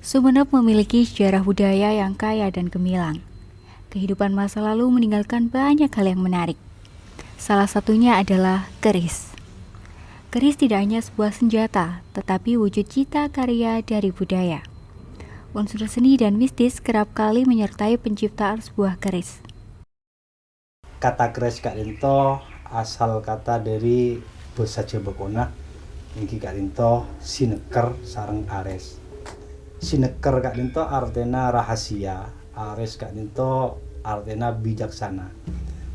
Sumenep memiliki sejarah budaya yang kaya dan gemilang. Kehidupan masa lalu meninggalkan banyak hal yang menarik. Salah satunya adalah keris. Keris tidak hanya sebuah senjata, tetapi wujud cita karya dari budaya. Unsur seni dan mistis kerap kali menyertai penciptaan sebuah keris. Kata keris Kak Dinto asal kata dari bahasa Jawa Kuna. Iki Kak Dinto sineker sareng ares. Sineker Kak Dinto artinya rahasia, ares Kak Dinto artinya bijaksana.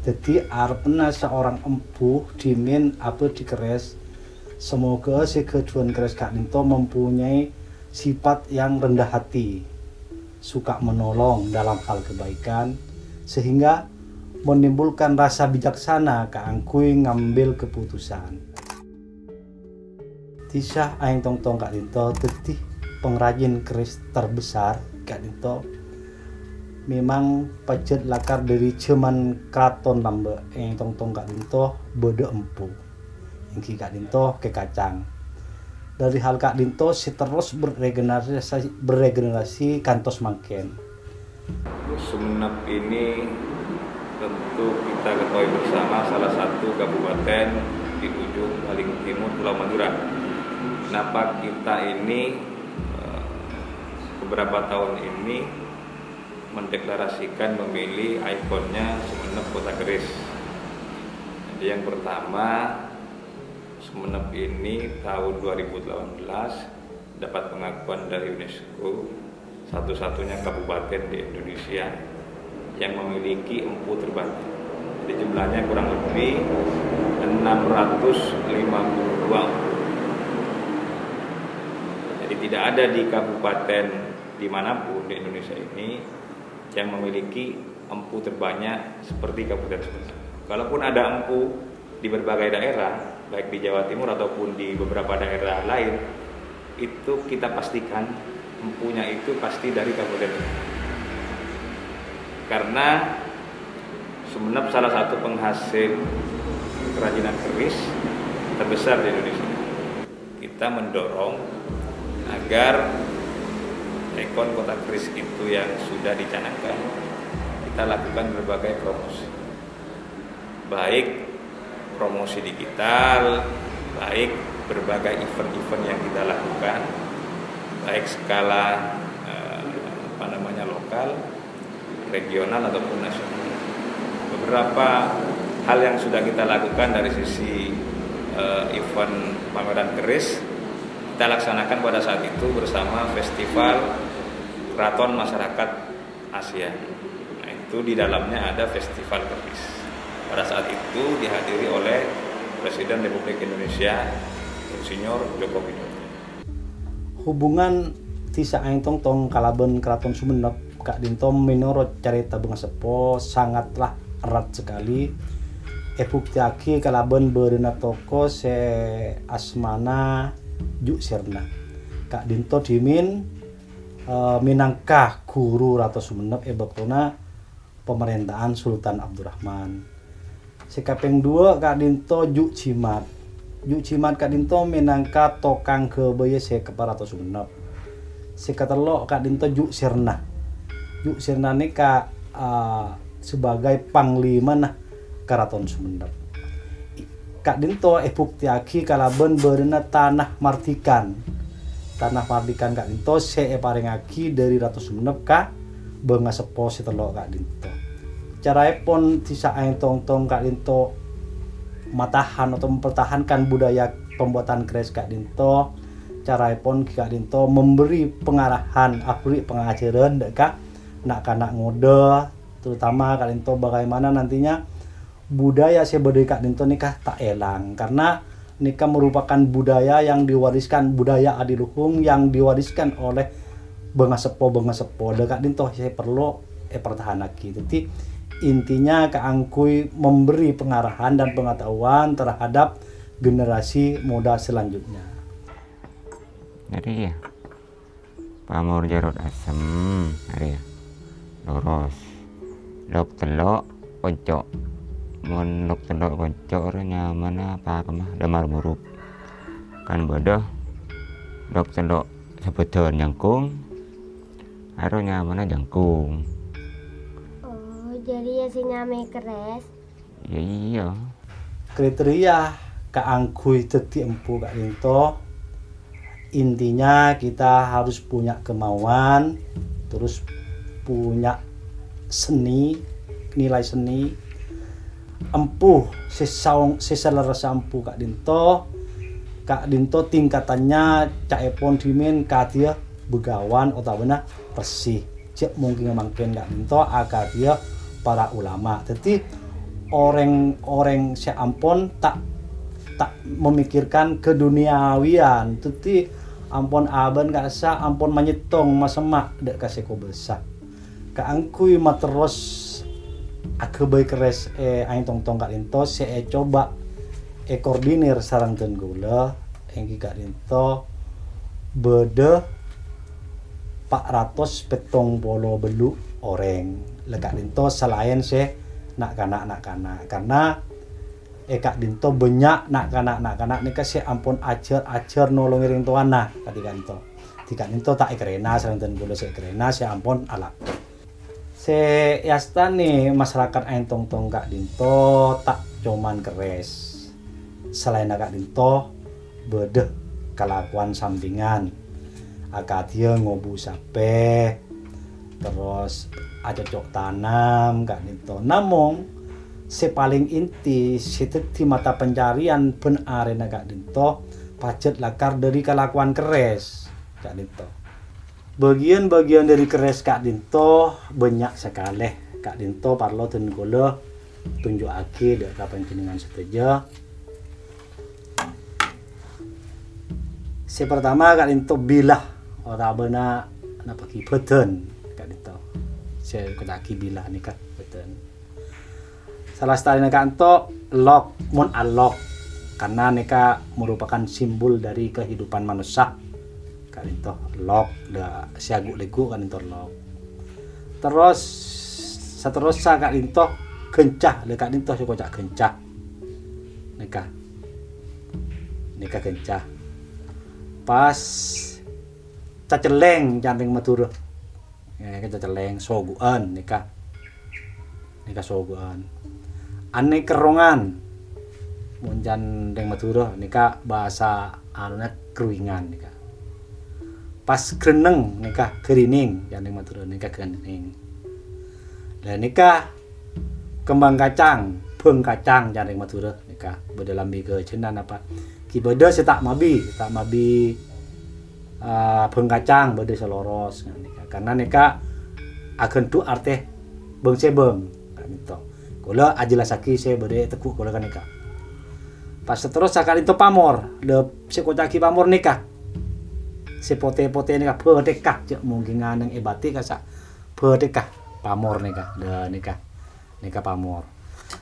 Jadi arepna seorang empuh dimin apa dikeres. Semoga si kejuan keris Kak Dinto mempunyai sifat yang rendah hati, suka menolong dalam hal kebaikan, sehingga menimbulkan rasa bijaksana keangkui ngambil keputusan. Tisah aing tong-tong Kak Dinto tetih pengrajin keris terbesar Kak Dinto. Memang pajet lakar dari zaman Kraton Lambe aing tong-tong Kak Dinto bode empu. Ingki Kak Dinto ke kacang. Dari hal Kak Dinto si terus beregenerasi kantos mangken. Sumenep ini tentu kita ketahui bersama salah satu kabupaten di ujung paling timur Pulau Madura. Kenapa kita ini beberapa tahun ini mendeklarasikan memilih ikonnya Sumenep Kota Keris. Jadi yang pertama, Sumenep ini tahun 2018 dapat pengakuan dari UNESCO satu-satunya kabupaten di Indonesia yang memiliki empu terbanyak. Jadi jumlahnya kurang lebih 652 empu. Jadi tidak ada di kabupaten dimanapun di Indonesia ini yang memiliki empu terbanyak seperti Kabupaten Sumenep. Kalaupun ada empu di berbagai daerah, baik di Jawa Timur ataupun di beberapa daerah lain, itu kita pastikan empunya itu pasti dari Kabupaten Sumenep. Karena Sumenep salah satu penghasil kerajinan keris terbesar di Indonesia. Kita mendorong agar ikon kota keris itu yang sudah dicanangkan, kita lakukan berbagai promosi, baik promosi digital, baik berbagai event-event yang kita lakukan, baik skala lokal, regional ataupun nasional. Beberapa hal yang sudah kita lakukan dari sisi event pameran keris kita laksanakan pada saat itu bersama Festival Keraton Masyarakat Asia. Nah, itu di dalamnya ada Festival Keris. Pada saat itu dihadiri oleh Presiden Republik Indonesia Insinyur Joko Widodo. Hubungan Tisa aing tong-tong kalaben Keraton Sumenep Kak Dinto menurut carita Benga Sepo sangatlah erat sekali. Buktiake kalaben beureuna toko se asmana Juk Sirna. Kak Dinto dimin minangka guru Ratu Sumenep bektona pemerintahan Sultan Abdurrahman. Sekaping 2 Kak Dinto Juk Cimat. Juk Cimat Kak Dinto minangka tokang kebaya se kepala Ratu Sumenep. Sekatelok Kak Dinto Juk Sirna. Juk Sirna ini sebagai panglima Keraton Sumenep. Kak Dinto buktiaki kalaben beureuna tanah mardikan. Tanah mardikan Kak Dinto paringaki dari Ratu Sumenep ka Benga Sepo sitelok Kak Dinto. Caraipun tisa aing tong-tong Kak Dinto matahan atau mempertahankan budaya pembuatan keris Kak Dinto. Caraipun Kak Dinto memberi pengarahan, abri pengajaran ka anak-anak muda, terutama Kak Dinto bagaimana nantinya budaya sebudaya Kak Dinto nikah tak elang, karena nikah merupakan budaya yang diwariskan, budaya adiluhung yang diwariskan oleh Benga Sepo Kak Dinto saya perlu pertahankan. Jadi intinya keangkui memberi pengarahan dan pengetahuan terhadap generasi muda selanjutnya. Jadi ya pamor jarot asem hari ya lurus lok telok pojok monok telok pojok orangnya mana apa kemah damar murup kan bodoh lok telok sebetulnya nyangkung Harunya mana jangkung. Oh, jadi ya si nyame keres. Ya iya. Kriteria keangkui teti empu Kak Dinto, intinya kita harus punya kemauan, terus punya seni, nilai seni, empuh seselera sampu Kak Dinto. Kak Dinto tingkatannya cak epon dimin katia begawan otabana bersih. Cek mungkin mangken Kak Dinto akatia para ulama. Jadi orang-orang seampon tak memikirkan keduniawian. Jadi ampon aban gak sa ampon manyetong masemak dak kasih ko besar. Kaangkui materos aku baik keres aing tong-tong Kak Dinto coba koordinir sarang tenggula engki Kak Dinto bede 400 petong polo belu orang le Kak Dinto selain nak kanak karena Kak Dinto banyak nak kanak nika ampun ajar nolong ring tuana Kak Dinto. Kak Dinto tak ekrena sareng tenggula ekrena ampun ala. Yasta nih masyarakat aing tong-tong Kak Dinto tak cuman keres. Selain Kak Dinto bede kelakuan sampingan. Akadia ngobu sape, terus cocok tanam Kak Dinto. Namun sepaling inti di mata pencarian ben arena Kak Dinto pacet lakar dari kelakuan keres Kak Dinto. Bagian-bagian dari keres Kak Dinto banyak sekali. Kak Dinto parlo tenggolo tunjuk aki dari kapan jenengan seteja. Pertama Kak Dinto bilah ora beuna napa ki beden Kak Dinto. Saya kutaki bilah nih Kak beden. Salah satunya Kak Dinto lock mun alok karena neka merupakan simbol dari kehidupan manusia. Kak Dinto lock da siagu legu Kak Dinto lock. Terus seterusnya Kak Dinto gencah le Kak Dinto si kocak gencah. Neka gencah. Pas caceleng janting Madura. Ya caceleng soguan nika soguan. Ane kerongan. Mun jandeng Madura nika bahasa anuna kruingan nika. Pas greneng nika gerining jandeng Madura nika gerining. Lah nika kembang kacang, beng kacang jandeng Madura nika beda lambi ke cenan apa. Ki beda setak mabi beng kacang beda seloros karena neka agen tu arte beng sebeng gitu. Kula ajelasaki saya beda teku kula kan neka. Pas terus sakali itu pamor, de sekotaki pamor neka. Sepote-pote neka bedekah cek mungkin nganeng ebati kasa bedekah pamor neka de neka pamor.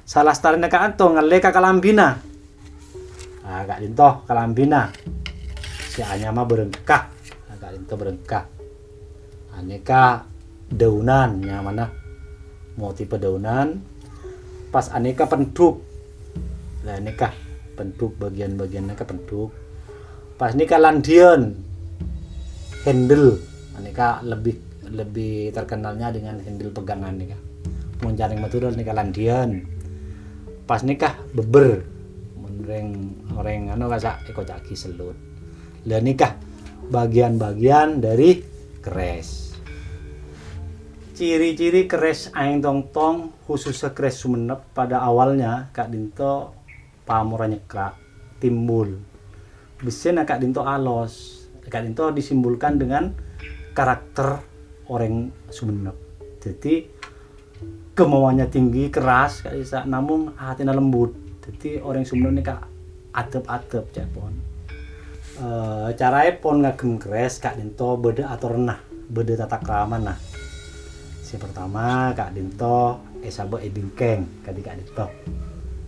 Salah star neka antong ngaleka kalambina. Kak Dinto kalambina si anyama berengkah Kak Dinto berengkah aneka daunan yang mana mau tipe daunan pas aneka penduk lah aneka penduk bagian-bagian aneka penduk pas nika landian handle aneka lebih terkenalnya dengan handle pegangan nika mau jaring Madura nika landian pas nikah beber orang anu kasa kocaki selut. Lah nikah bagian-bagian dari keres. Ciri-ciri keres aing tong-tong khususnya keres Sumenep pada awalnya Kak Dinto pamora nyekrak timbul. Biasanya Kak Dinto alos. Kak Dinto disimbolkan dengan karakter orang Sumenep. Jadi kemauannya tinggi keras Kak Isa namun hatinya lembut. Jadi orang Sumenep ini Kak adep-adep cepon. Caranya pon ngagem keres Kak Dinto beda atau renah, beda tata krama nah. Si pertama Kak Dinto sabe bingkeng Kak Dinto.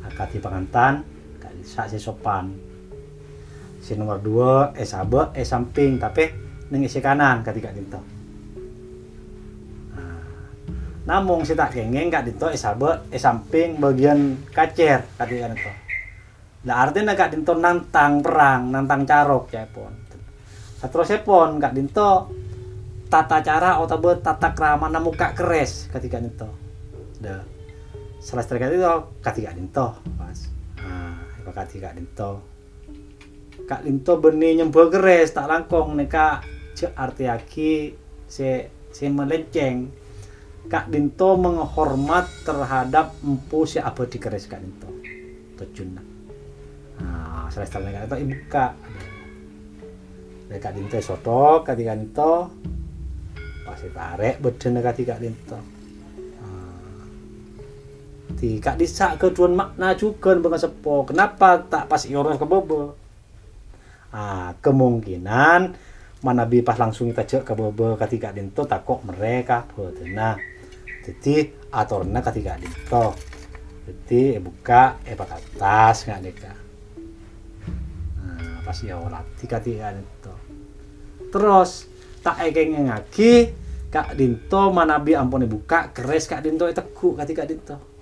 Akati pangantan Kak Isa si sopan. Si nomor 2 sabe samping tapi ning isi kanan Kak Dinto. Namun si tak kengeng Kak Dinto sabe samping bagian kacer Kak Dinto. Lah artinya Kak Dinto nantang perang, nantang carok cepon. Terus cepon Kak Dinto tata cara atau tata krama na muka keres ketika nito. Dah. Salah satu itu ketika nito, Mas. Ketika nito. Kak Linto benih nyembah keres tak langkong neka je artiaki se melenceng. Kak Linto menghormat terhadap empu si abadi keres Kak Linto. Tujuna. Salah satu neka itu ibu Kak. Kak Linto soto ketika Linto pasti tarik beden ketika Linto. Kak disak keduan makna juga bang sepo. Kenapa tak pas orang ke bobo? Kemungkinan manabi pas langsung kita cek ke bobo ketika Linto takok mereka bodena. Jadi aturna ketika Linto. Jadi buka pak atas nggak deka. Pas ya olati ketika Linto. Terus tak ekeng ngaki Kak Linto manabi ampun buka keres Kak Linto teku ketika Linto.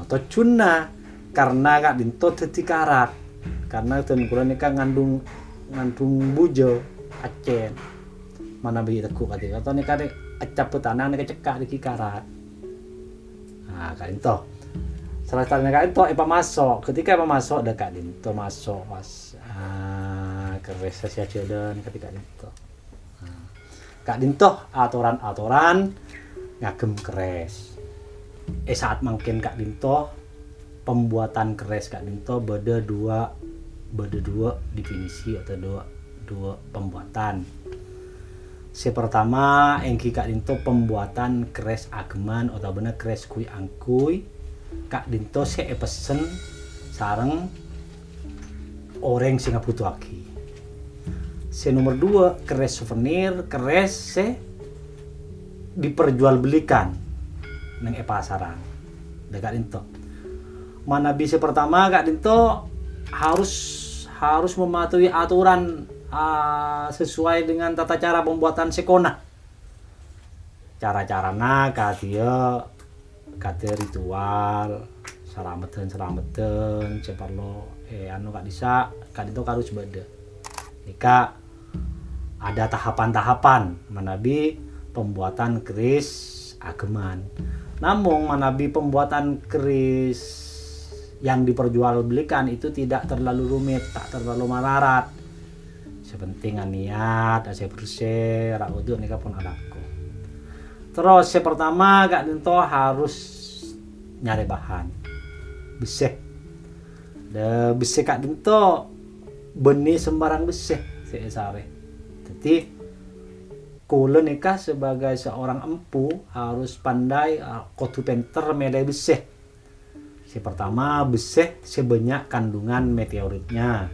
Atau cuna karena Kak Linto dadi karat. Karena ten kula nika ngandung bujo acen. Manabi teku ketika atau nika acap petanang nika cekak di karat. Kak Linto. Salah satunya Kak Linto masuk. Ketika masuk ada Kak Linto masuk pas keres sia dan ketika Linto. Kak Linto aturan ngagem keres. Saat mungkin Kak Linto pembuatan keres Kak Linto beda dua definisi atau dua pembuatan. Si pertama engki Kak Linto pembuatan keres ageman atau bener keres kui angkui. Kak Linto se pesen sareng orang sing ngabutuhake. Si nomor 2 keres souvenir, keres se diperjualbelikan nang pasaran. Kak Linto. Mana bisa pertama Kak Linto harus mematuhi aturan sesuai dengan tata cara pembuatan sekona. Cara-carana kate ritual selameten ceparlo Kak Disa Kak Linto harus beda. Nika ada tahapan-tahapan manabi pembuatan keris ageman. Namun manabi pembuatan keris yang diperjualbelikan itu tidak terlalu rumit, tak terlalu melarat. Sepenting niat, ase bersih, raudhu nika pun adaku. Terus yang pertama Kak Linto harus nyari bahan. Besih. Besih Kak Linto benih sembarang besih sare. Jadi kula nikah sebagai seorang empu harus pandai kudu pinter medai besih. Si pertama besih sebanyak kandungan meteoritnya.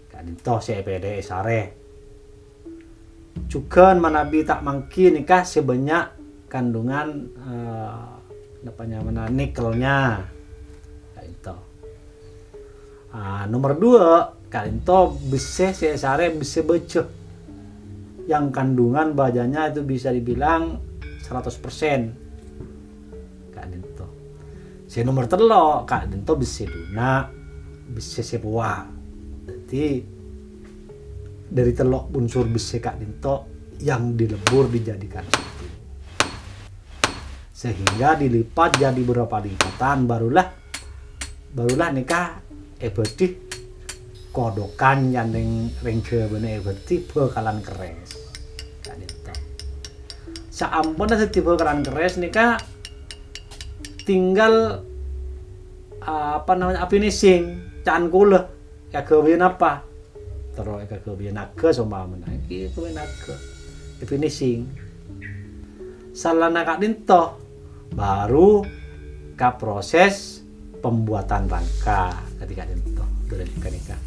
Kak Linto si EPD sare. Juga manabi tak mangki nikah sebanyak kandungan nikelnya. Kak Linto. Nomor 2 Kak Linto besih si sare besih becek. Yang kandungan bajanya itu bisa dibilang 100% Kak Linto. Si nomor 3 Kak Linto besi duna besi sebuah. Jadi dari telok unsur besi Kak Linto yang dilebur dijadikan satu. Sehingga dilipat jadi beberapa lipatan barulah nikah ebedi kodokan yang rengke bener ebedi bakalan keres. Kak Linto. Saampun setiap bakalan keres nikah tinggal finishing can kula kagawean apa terus kagawean naga seumpama iki kowe naga finishing salana Kak Linto baru ka proses pembuatan rangka ketika Linto nikah.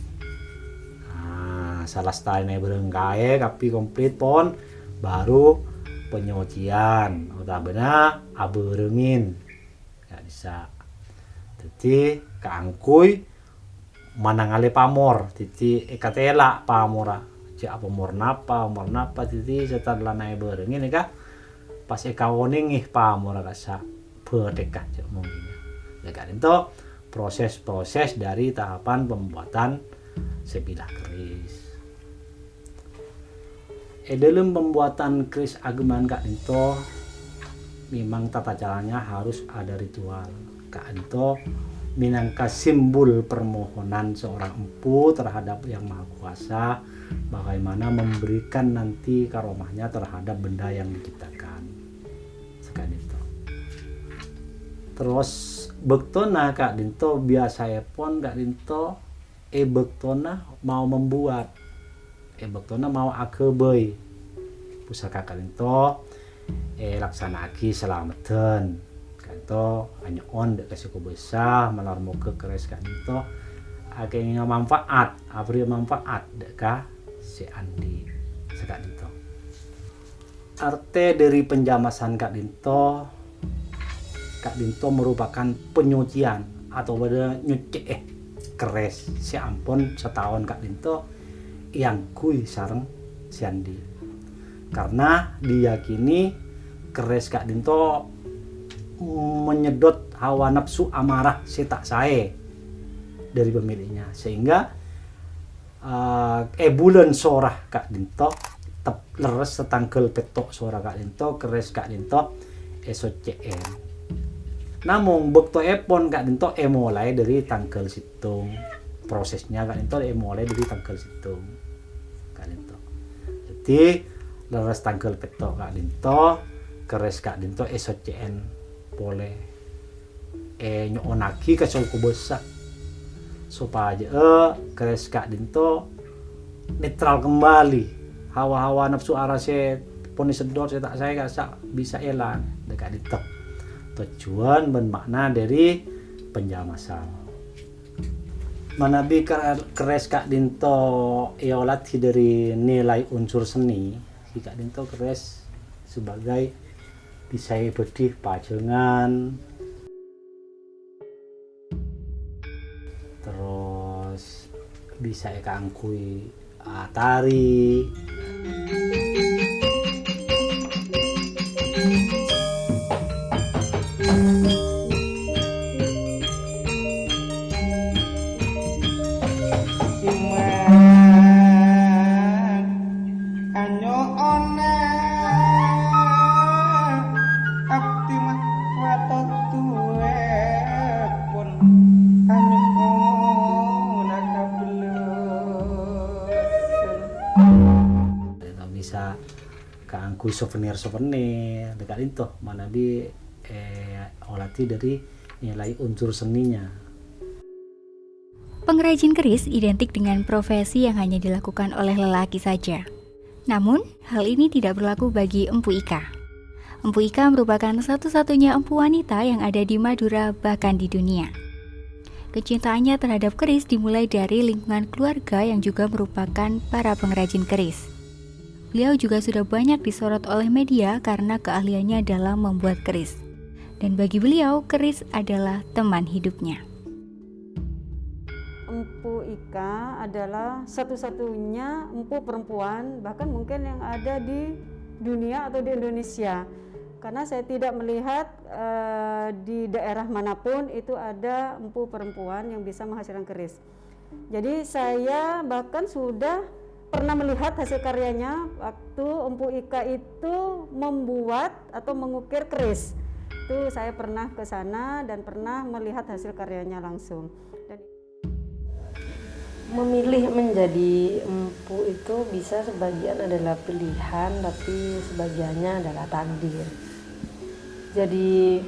Salah setane berengkae kapi komplit pon baru penyucian utamanya aberengin gak bisa. Jadi keangkui manangale pamor titi ekatela pamora cek pamor napa titi setelah naik berengin eka pas ekawoning pamora kasa berdeka cek mungkin ya kan itu proses dari tahapan pembuatan sebilah keris. Dalam pembuatan keris ageman Kak Dinto memang tata caranya harus ada ritual. Kak Dinto minangka simbol permohonan seorang empu terhadap Yang Maha Kuasa, bagaimana memberikan nanti karomahnya terhadap benda yang diciptakan. Kak Dinto. Terus bektona Kak Dinto biasa pun Kak Dinto bektona mau membuat bektona mau akebei pusaka Kak Dinto laksanaki selamatan Kak Dinto hanya on dek kasih besar malar mau ke keres Kak Dinto akhirnya manfaat abri manfaat dek ka si Andi Kak Dinto. Arti dari penjamasan Kak Dinto merupakan penyucian atau pada nyuci keres si ampun setahun Kak Dinto yang kui sareng si Andi, karena diyakini keres Kak Dinto menyedot hawa nafsu amarah si tak sae dari pemiliknya, sehingga bulan sorah Kak Dinto leres setangkel petok suara Kak Dinto keres Kak Dinto SOCN. Namun bekto epon Kak Dinto mulai dari tangkel situng, prosesnya Kak Dinto mulai dari tangkel situng Kak Dinto. Jadi leres tangkel petok Kak Dinto keres Kak Dinto SOCN boleh nyoonaki ke solku besar supaya keres Kak Dinto netral kembali, hawa-hawa nafsu arase poni sedot saya tak saya gak bisa elang dekat Dinto. Tujuan bermakna dari penjamasan. Manabi keres Kak Dinto latih dari nilai unsur seni, si Kak Dinto keres sebagai bisa bedih pajengan, terus bisa kangkui tari. Bisa keangkui souvenir dekat itu mana olati dari nilai unsur seninya. Pengrajin keris identik dengan profesi yang hanya dilakukan oleh lelaki saja. Namun, hal ini tidak berlaku bagi Empu Ika. Empu Ika merupakan satu-satunya empu wanita yang ada di Madura bahkan di dunia. Kecintaannya terhadap keris dimulai dari lingkungan keluarga yang juga merupakan para pengrajin keris. Beliau juga sudah banyak disorot oleh media karena keahliannya dalam membuat keris. Dan bagi beliau, keris adalah teman hidupnya. Empu Ika adalah satu-satunya empu perempuan, bahkan mungkin yang ada di dunia atau di Indonesia. Karena saya tidak melihat di daerah manapun itu ada empu perempuan yang bisa menghasilkan keris. Jadi saya bahkan sudah pernah melihat hasil karyanya waktu Empu Ika itu membuat atau mengukir keris. Itu saya pernah ke sana dan pernah melihat hasil karyanya langsung. Dan memilih menjadi empu itu bisa sebagian adalah pilihan, tapi sebagiannya adalah takdir. Jadi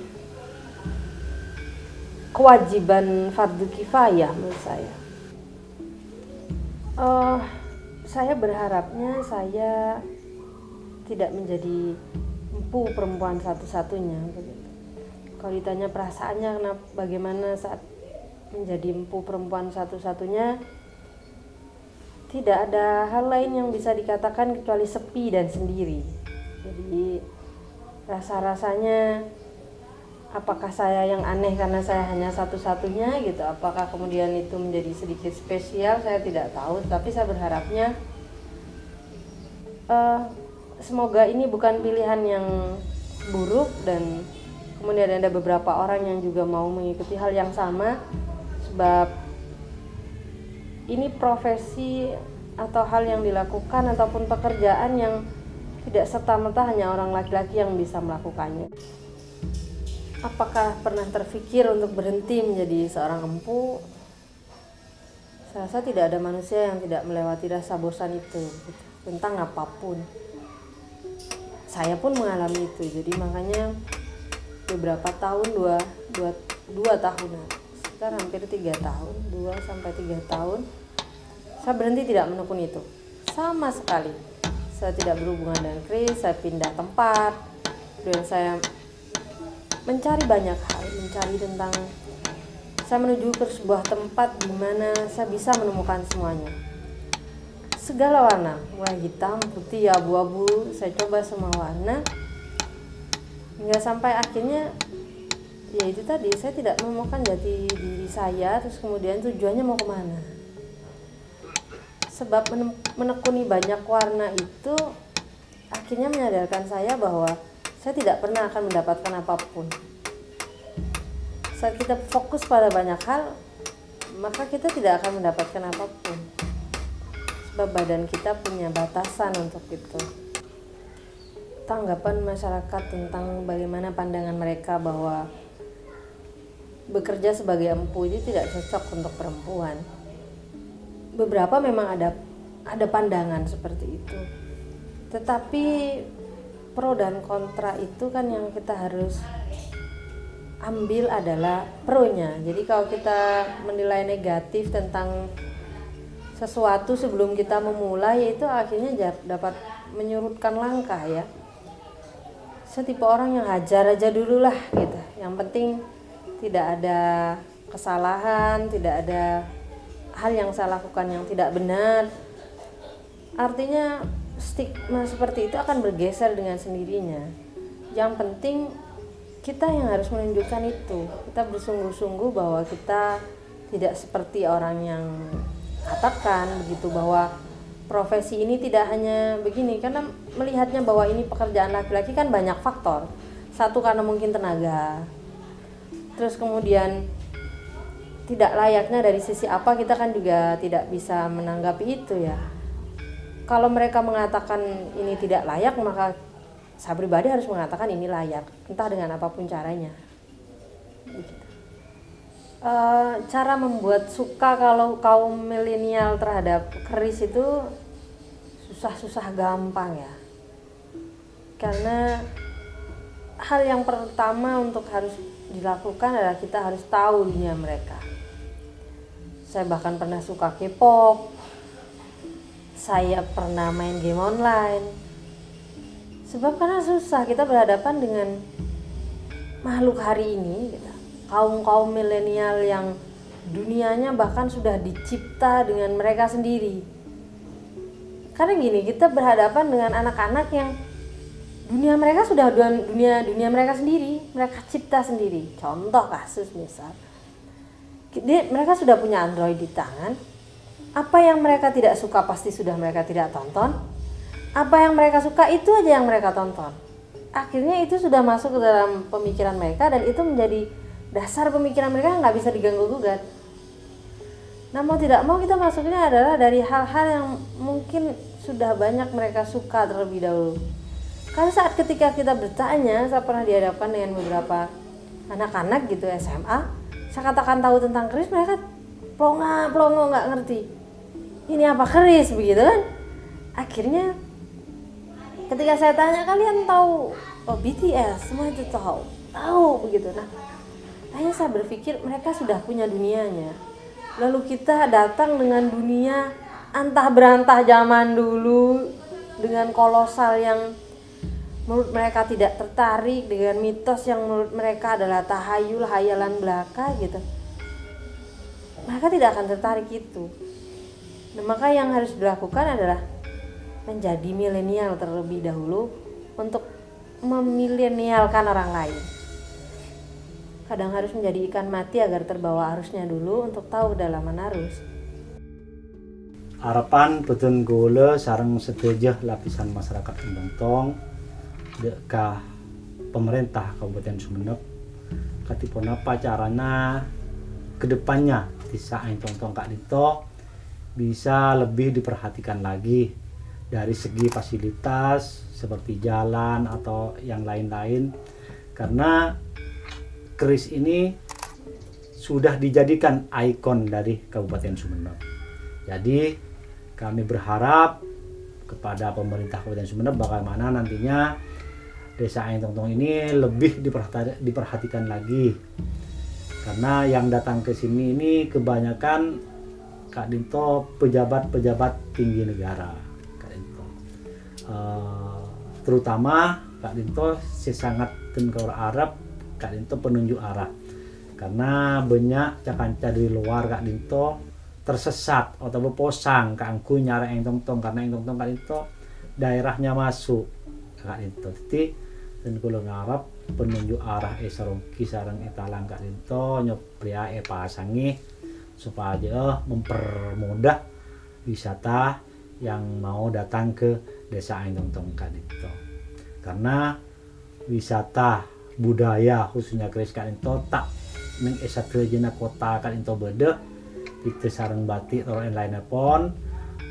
kewajiban fardu kifayah menurut saya. Saya berharapnya saya tidak menjadi empu perempuan satu-satunya. Kalau ditanya perasaannya bagaimana saat menjadi empu perempuan satu-satunya, tidak ada hal lain yang bisa dikatakan kecuali sepi dan sendiri. Jadi rasa-rasanya apakah saya yang aneh karena saya hanya satu-satunya gitu, apakah kemudian itu menjadi sedikit spesial, saya tidak tahu. Tapi saya berharapnya semoga ini bukan pilihan yang buruk dan kemudian ada beberapa orang yang juga mau mengikuti hal yang sama, sebab ini profesi atau hal yang dilakukan ataupun pekerjaan yang tidak serta-merta hanya orang laki-laki yang bisa melakukannya. Apakah pernah terfikir untuk berhenti menjadi seorang empu? Saya rasa tidak ada manusia yang tidak melewati rasa bosan itu gitu, tentang apapun. Saya pun mengalami itu, jadi makanya beberapa tahun, dua tahunan, sekitar hampir 3 tahun, 2-3 tahun, saya berhenti tidak menekuni itu sama sekali. Saya tidak berhubungan dengan keris, saya pindah tempat, dan saya mencari banyak hal, mencari tentang, saya menuju ke sebuah tempat di mana saya bisa menemukan semuanya. Segala warna, mulai hitam, putih, abu-abu, saya coba semua warna. Hingga sampai akhirnya, ya itu tadi, saya tidak menemukan jati diri saya, terus kemudian tujuannya mau kemana. Sebab menekuni banyak warna itu akhirnya menyadarkan saya bahwa saya tidak pernah akan mendapatkan apapun. Saat kita fokus pada banyak hal, maka kita tidak akan mendapatkan apapun. Sebab badan kita punya batasan untuk itu. Tanggapan masyarakat tentang bagaimana pandangan mereka bahwa bekerja sebagai empu itu tidak cocok untuk perempuan. Beberapa memang ada pandangan seperti itu. Tetapi pro dan kontra itu kan yang kita harus ambil adalah pro-nya. Jadi kalau kita menilai negatif tentang sesuatu sebelum kita memulai, itu akhirnya dapat menyurutkan langkah ya. Saya tipe orang yang hajar aja dulu lah gitu. Yang penting tidak ada kesalahan, tidak ada hal yang saya lakukan yang tidak benar. Artinya stigma seperti itu akan bergeser dengan sendirinya. Yang penting kita yang harus menunjukkan itu. Kita bersungguh-sungguh bahwa kita tidak seperti orang yang katakan begitu, bahwa profesi ini tidak hanya begini. Karena melihatnya bahwa ini pekerjaan laki-laki kan banyak faktor. Satu, karena mungkin tenaga. Terus kemudian tidak layaknya dari sisi apa, kita kan juga tidak bisa menanggapi itu ya. Kalau mereka mengatakan ini tidak layak, maka saya pribadi harus mengatakan ini layak, entah dengan apapun caranya. Cara membuat suka kalau kaum milenial terhadap keris itu susah gampang ya. Karena hal yang pertama untuk harus dilakukan adalah kita harus tahu dunia mereka. Saya bahkan pernah suka K-pop, saya pernah main game online. Sebab karena susah, kita berhadapan dengan makhluk hari ini gitu. Kaum milenial yang dunianya bahkan sudah dicipta dengan mereka sendiri. Karena gini, kita berhadapan dengan anak-anak yang dunia mereka sudah dunia mereka sendiri, mereka cipta sendiri. Contoh kasus misal, mereka sudah punya Android di tangan. Apa yang mereka tidak suka pasti sudah mereka tidak tonton. Apa yang mereka suka itu aja yang mereka tonton. Akhirnya itu sudah masuk ke dalam pemikiran mereka, dan itu menjadi dasar pemikiran mereka, nggak bisa diganggu gugat. Nah, mau tidak mau kita masuknya adalah dari hal-hal yang mungkin sudah banyak mereka suka terlebih dahulu. Karena saat ketika kita bertanya, saya pernah dihadapkan dengan beberapa anak-anak gitu SMA, saya katakan tahu tentang keris, mereka plongo nggak ngerti. Ini apa keris begitu kan? Akhirnya ketika saya tanya, kalian tahu BTS, semua itu tahu begitu. Nah, akhirnya saya berpikir mereka sudah punya dunianya. Lalu kita datang dengan dunia antah berantah zaman dulu, dengan kolosal yang menurut mereka tidak tertarik, dengan mitos yang menurut mereka adalah tahayul, hayalan belaka gitu. Mereka tidak akan tertarik itu. Nah, maka yang harus dilakukan adalah menjadi milenial terlebih dahulu untuk memilenialkan orang lain. Kadang harus menjadi ikan mati agar terbawa arusnya dulu untuk tahu kedalaman arus. Harapan betul gole sarang sedejah lapisan masyarakat Tong dekah pemerintah Kabupaten Sumeneb katipun apa caranya kedepannya disa Tong Kak Dito bisa lebih diperhatikan lagi dari segi fasilitas seperti jalan atau yang lain-lain, karena keris ini sudah dijadikan ikon dari Kabupaten Sumeneb. Jadi kami berharap kepada pemerintah Kabupaten Sumeneb bagaimana nantinya Desa Aeng Tong Tong ini lebih diperhatikan lagi, karena yang datang ke sini ini kebanyakan Kak Dinto pejabat-pejabat tinggi negara, Kak Dinto. Terutama Kak Dinto sangat tenkor Arab, Kak Dinto penunjuk arah, karena banyak cakanca dari luar Kak Dinto tersesat atau berposang Kak Angku nyara Aeng Tong Tong, karena Aeng Tong Tong Kak Dinto daerahnya masuk Kak Dinto. Jadi dan kulo ngarap penunjuk arah sarongki sarang etalang Kak Dinto nyopria pasangi supaya mempermudah wisata yang mau datang ke Desa Aeng Tong Tong Kak Dinto. Karena wisata budaya khususnya keris Kak Dinto tak mengesat ke jena kota Kak Dinto bede itu sarang batik atau lain-lainnya pun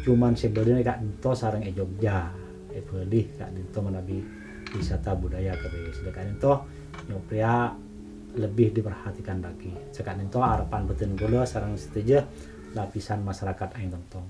cuman sebenarnya Kak Dinto sarang Jogja pedih Kak Dinto menabi wisata budaya keris. Kak Dinto nyopria lebih diperhatikan lagi. Kak Dinto harapan betul gula sarang setuju lapisan masyarakat Aeng Tong Tong.